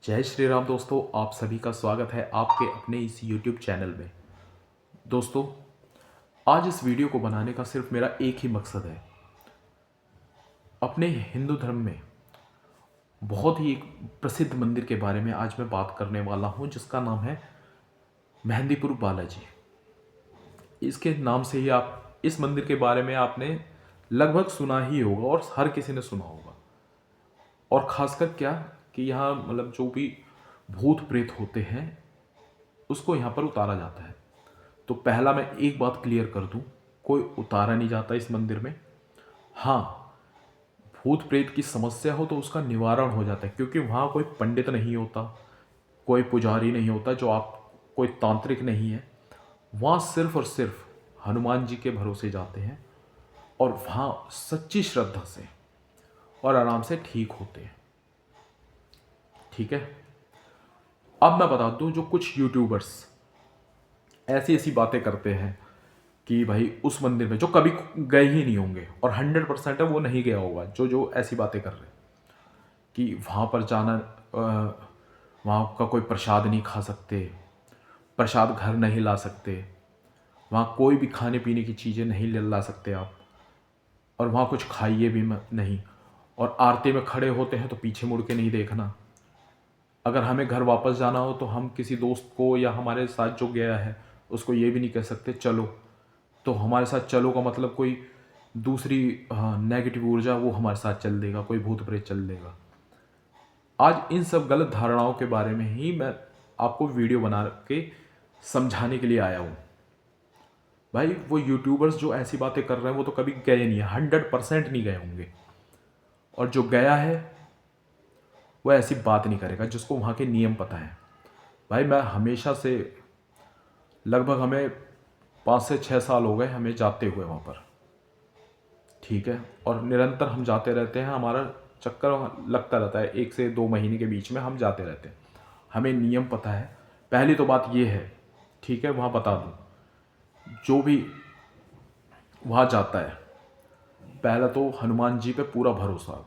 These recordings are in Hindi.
जय श्री राम दोस्तों, आप सभी का स्वागत है आपके अपने इस YouTube चैनल में। दोस्तों, आज इस वीडियो को बनाने का सिर्फ मेरा एक ही मकसद है। अपने हिंदू धर्म में बहुत ही एक प्रसिद्ध मंदिर के बारे में आज मैं बात करने वाला हूं, जिसका नाम है मेहंदीपुर बालाजी। इसके नाम से ही आप इस मंदिर के बारे में आपने लगभग सुना ही होगा और हर किसी ने सुना होगा। और ख़ासकर क्या कि यहाँ मतलब जो भी भूत प्रेत होते हैं उसको यहाँ पर उतारा जाता है। तो पहला मैं एक बात क्लियर कर दूं, कोई उतारा नहीं जाता इस मंदिर में। हाँ, भूत प्रेत की समस्या हो तो उसका निवारण हो जाता है, क्योंकि वहाँ कोई पंडित नहीं होता, कोई पुजारी नहीं होता, जो आप कोई तांत्रिक नहीं है। वहाँ सिर्फ और सिर्फ हनुमान जी के भरोसे जाते हैं और वहाँ सच्ची श्रद्धा से और आराम से ठीक होते हैं। ठीक है, अब मैं बता दूं, जो कुछ यूट्यूबर्स ऐसी ऐसी बातें करते हैं कि भाई उस मंदिर में जो कभी गए ही नहीं होंगे, और 100% है वो नहीं गया होगा, जो जो ऐसी बातें कर रहे हैं कि वहाँ पर जाना, वहाँ का कोई प्रसाद नहीं खा सकते, प्रसाद घर नहीं ला सकते, वहाँ कोई भी खाने पीने की चीज़ें नहीं ला सकते आप, और वहाँ कुछ खाइए भी नहीं, और आरती में खड़े होते हैं तो पीछे मुड़ के नहीं देखना। अगर हमें घर वापस जाना हो तो हम किसी दोस्त को या हमारे साथ जो गया है उसको ये भी नहीं कह सकते चलो, तो हमारे साथ चलो का मतलब कोई दूसरी नेगेटिव ऊर्जा वो हमारे साथ चल देगा, कोई भूत प्रेत चल देगा। आज इन सब गलत धारणाओं के बारे में ही मैं आपको वीडियो बना के समझाने के लिए आया हूँ। भाई वो यूट्यूबर्स जो ऐसी बातें कर रहे हैं वो तो कभी गए नहीं है, 100% नहीं गए होंगे, और जो गया है वो ऐसी बात नहीं करेगा जिसको वहाँ के नियम पता है। भाई मैं हमेशा से, लगभग हमें 5 से 6 साल हो गए हमें जाते हुए वहाँ पर। ठीक है, और निरंतर हम जाते रहते हैं, हमारा चक्कर लगता रहता है, 1 से 2 महीने के बीच में हम जाते रहते हैं, हमें नियम पता है। पहली तो बात ये है, ठीक है, वहाँ बता दूँ, जो भी वहाँ जाता है पहला तो हनुमान जी पे पूरा भरोसा,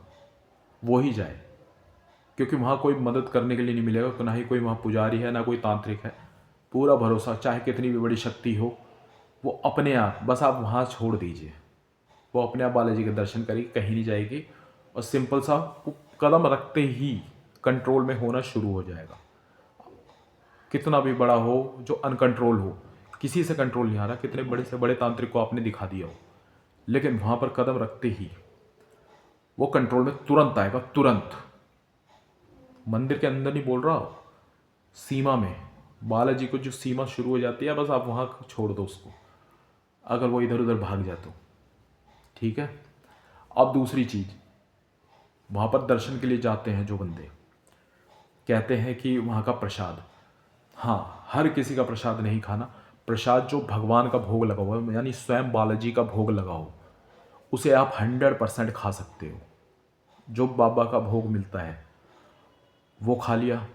वो ही जाए, क्योंकि वहाँ कोई मदद करने के लिए नहीं मिलेगा, तो ना ही कोई वहाँ पुजारी है ना कोई तांत्रिक है। पूरा भरोसा, चाहे कितनी भी बड़ी शक्ति हो, वो अपने आप, बस आप वहाँ छोड़ दीजिए, वो अपने आप बालाजी के दर्शन करेगी, कहीं नहीं जाएगी, और सिंपल सा वो कदम रखते ही कंट्रोल में होना शुरू हो जाएगा। कितना भी बड़ा हो, जो अनकंट्रोल हो, किसी से कंट्रोल नहीं आ रहा, कितने बड़े से बड़े तांत्रिक को आपने दिखा दिया हो, लेकिन वहाँ पर कदम रखते ही वो कंट्रोल में तुरंत आएगा, तुरंत। मंदिर के अंदर नहीं बोल रहा, सीमा में, बालाजी को जो सीमा शुरू हो जाती है, बस आप वहाँ छोड़ दो उसको, अगर वो इधर उधर भाग जाए तो। ठीक है, अब दूसरी चीज़, वहाँ पर दर्शन के लिए जाते हैं जो बंदे, कहते हैं कि वहाँ का प्रसाद, हाँ, हर किसी का प्रसाद नहीं खाना। प्रसाद जो भगवान का भोग लगा हुआ है, यानी स्वयं बालाजी का भोग लगा हो, उसे आप 100% खा सकते हो। जो बाबा का भोग मिलता है वो खा लिया,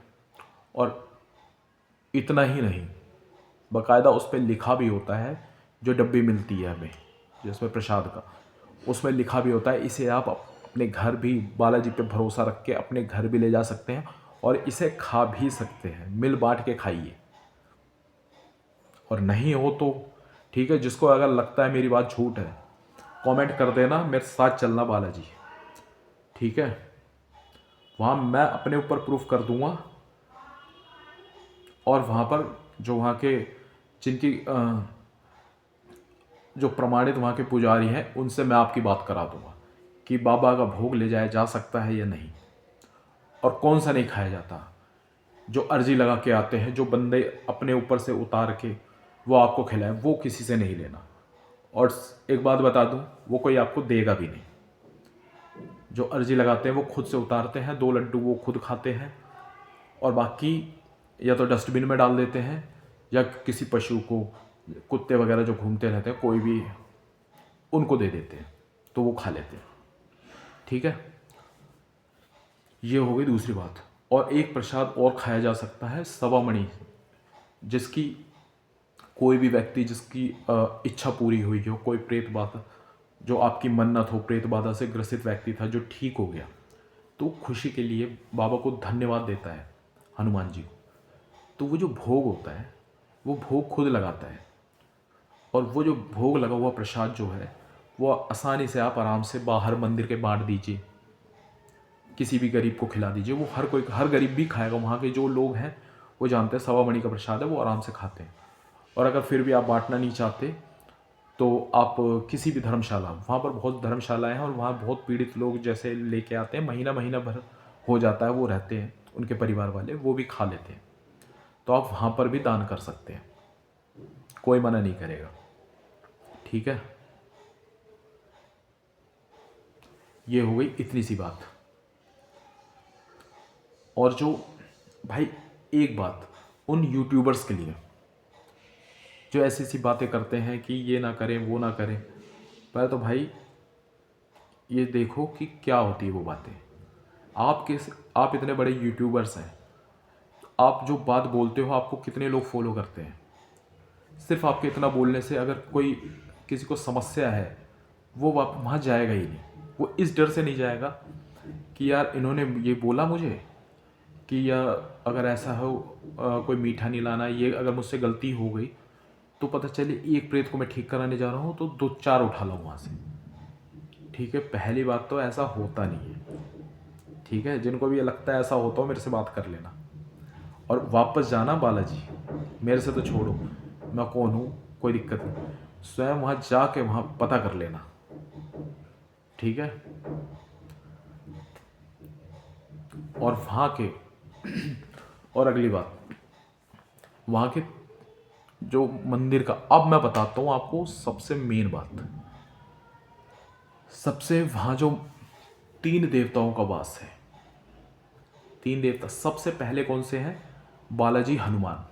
और इतना ही नहीं, बाकायदा उस पर लिखा भी होता है, जो डब्बी मिलती है हमें जिसमें प्रसाद का, उसमें लिखा भी होता है इसे आप अपने घर भी, बालाजी पे भरोसा रख के अपने घर भी ले जा सकते हैं, और इसे खा भी सकते हैं, मिल बांट के खाइए। और नहीं हो तो ठीक है, जिसको अगर लगता है मेरी बात झूठ है, कमेंट कर देना, मेरे साथ चलना बालाजी। ठीक है, वहाँ मैं अपने ऊपर प्रूफ कर दूंगा, और वहाँ पर जो वहाँ के, जिनकी जो प्रमाणित वहाँ के पुजारी हैं, उनसे मैं आपकी बात करा दूंगा कि बाबा का भोग ले जाया जा सकता है या नहीं, और कौन सा नहीं खाया जाता। जो अर्जी लगा के आते हैं, जो बंदे अपने ऊपर से उतार के वो आपको खिलाए, वो किसी से नहीं लेना। और एक बात बता दूं, वो कोई आपको देगा भी नहीं। जो अर्जी लगाते हैं वो खुद से उतारते हैं, 2 लड्डू वो खुद खाते हैं, और बाकी या तो डस्टबिन में डाल देते हैं, या किसी पशु को, कुत्ते वगैरह जो घूमते रहते हैं, कोई भी, उनको दे देते हैं, तो वो खा लेते हैं। ठीक है, ये हो गई दूसरी बात। और एक प्रसाद और खाया जा सकता है, सवा मणि, जिसकी कोई भी व्यक्ति, जिसकी इच्छा पूरी हुई हो, कोई प्रेत बाधा, जो आपकी मन्नत हो, प्रेत बाधा से ग्रसित व्यक्ति था जो ठीक हो गया, तो खुशी के लिए बाबा को धन्यवाद देता है हनुमान जी को। तो वो जो भोग होता है वो भोग खुद लगाता है, और वो जो भोग लगा हुआ प्रसाद जो है वो आसानी से आप आराम से बाहर मंदिर के बांट दीजिए, किसी भी गरीब को खिला दीजिए। वो हर गरीब भी खाएगा। वहाँ के जो लोग हैं वो जानते हैं सवा मणि का प्रसाद है, वो आराम से खाते हैं। और अगर फिर भी आप बांटना नहीं चाहते तो आप किसी भी धर्मशाला, वहाँ पर बहुत धर्मशालाएं हैं और वहाँ बहुत पीड़ित लोग जैसे लेके आते हैं, महीना महीना भर हो जाता है, वो रहते हैं, उनके परिवार वाले वो भी खा लेते हैं। तो आप वहाँ पर भी दान कर सकते हैं, कोई मना नहीं करेगा। ठीक है, ये हो गई इतनी सी बात। और जो भाई एक बात उन यूट्यूबर्स के लिए जो ऐसी सी बातें करते हैं कि ये ना करें वो ना करें, पहले तो भाई ये देखो कि क्या होती है वो बातें। आप इतने बड़े यूट्यूबर्स हैं, आप जो बात बोलते हो आपको कितने लोग फॉलो करते हैं। सिर्फ आपके इतना बोलने से अगर कोई किसी को समस्या है वो वहाँ जाएगा ही नहीं। वो इस डर से नहीं जाएगा कि यार इन्होंने ये बोला मुझे कि या अगर ऐसा हो कोई मीठा नहीं लाना, ये अगर मुझसे गलती हो गई तो पता चले एक प्रेत को मैं ठीक कराने जा रहा हूँ तो 2-4 उठा लाऊँ वहाँ से। ठीक है, पहली बात तो ऐसा होता नहीं है। ठीक है, जिनको भी ये लगता है ऐसा होता हो मेरे से बात कर लेना। और वापस जाना बालाजी, मेरे से तो छोड़ो, मैं कौन हूँ, कोई दिक्कत नहीं, स्वयं वहाँ जाके वहाँ पता कर लेना। ठीक है, और वहाँ के और अगली बात, वहाँ के जो मंदिर का, अब मैं बताता हूँ आपको सबसे मेन बात। सबसे वहाँ जो 3 देवताओं का वास है, 3 देवता सबसे पहले कौन से हैं? बालाजी, हनुमान।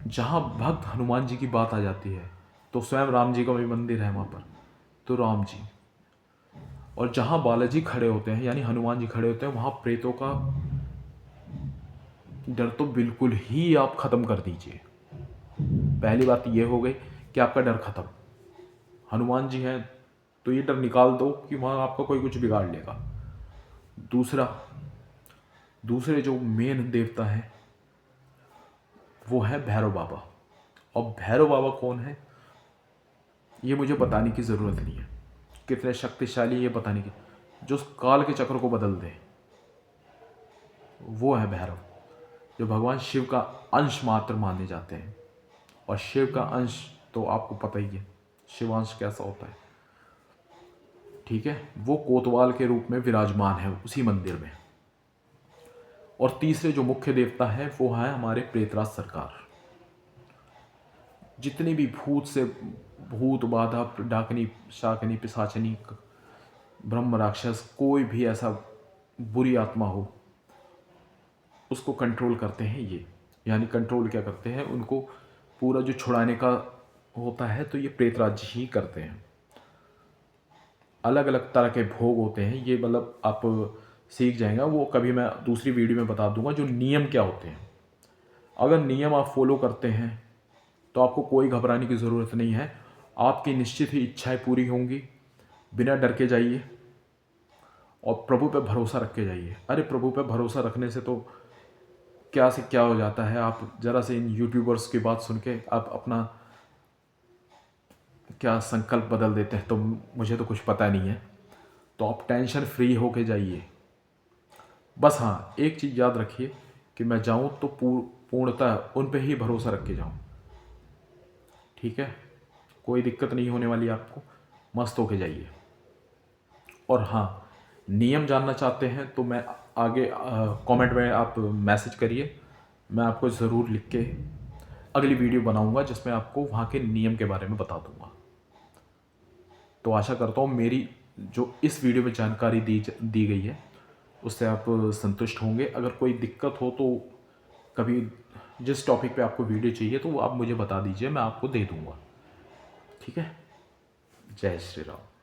जहाँ भक्त हनुमान जी की बात आ जाती है तो स्वयं राम जी का भी मंदिर है वहाँ पर, तो राम जी। और जहाँ बालाजी खड़े होते हैं यानी हनुमान जी खड़े होते हैं, वहाँ प्रेतों का डर तो बिल्कुल ही आप ख़त्म कर दीजिए। पहली बात ये हो गई कि आपका डर ख़त्म। हनुमान जी हैं तो ये डर निकाल दो कि वहाँ आपका कोई कुछ बिगाड़ लेगा। दूसरे जो मेन देवता हैं वो है भैरव बाबा। और भैरव बाबा कौन है ये मुझे बताने की ज़रूरत नहीं है, कितने शक्तिशाली ये बताने की, जो काल के चक्र को बदल दे वो है भैरव, जो भगवान शिव का अंश मात्र माने जाते हैं। और शिव का अंश तो आपको पता ही है शिवांश कैसा होता है। ठीक है, वो कोतवाल के रूप में विराजमान है उसी मंदिर में। और तीसरे जो मुख्य देवता है वो है हमारे प्रेतराज सरकार। जितनी भी भूत बाधा डाकनी शाकनी पिशाचनी ब्रह्म राक्षस कोई भी ऐसा बुरी आत्मा हो उसको कंट्रोल करते हैं ये। यानी कंट्रोल क्या करते हैं, उनको पूरा जो छुड़ाने का होता है तो ये प्रेतराज ही करते हैं। अलग अलग तरह के भोग होते हैं, ये मतलब आप सीख जाएंगे, वो कभी मैं दूसरी वीडियो में बता दूंगा जो नियम क्या होते हैं। अगर नियम आप फॉलो करते हैं तो आपको कोई घबराने की ज़रूरत नहीं है, आपकी निश्चित ही इच्छाएं पूरी होंगी। बिना डर के जाइए और प्रभु पे भरोसा रख के जाइए। अरे प्रभु पे भरोसा रखने से तो क्या से क्या हो जाता है, आप ज़रा से इन यूट्यूबर्स की बात सुन के आप अपना क्या संकल्प बदल देते हैं तो मुझे तो कुछ पता नहीं है। तो आप टेंशन फ्री होके जाइए। बस हाँ, एक चीज़ याद रखिए कि मैं जाऊँ तो पूर्णतः उन पे ही भरोसा रख के जाऊँ। ठीक है, कोई दिक्कत नहीं होने वाली आपको, मस्त होके जाइए। और हाँ, नियम जानना चाहते हैं तो मैं आगे कमेंट में आप मैसेज करिए, मैं आपको ज़रूर लिख के अगली वीडियो बनाऊंगा जिसमें आपको वहाँ के नियम के बारे में बता दूंगा। तो आशा करता हूँ मेरी जो इस वीडियो में जानकारी दी गई है उससे आप संतुष्ट होंगे। अगर कोई दिक्कत हो तो कभी जिस टॉपिक पे आपको वीडियो चाहिए तो वो आप मुझे बता दीजिए, मैं आपको दे दूँगा। ठीक है, जय श्री राम।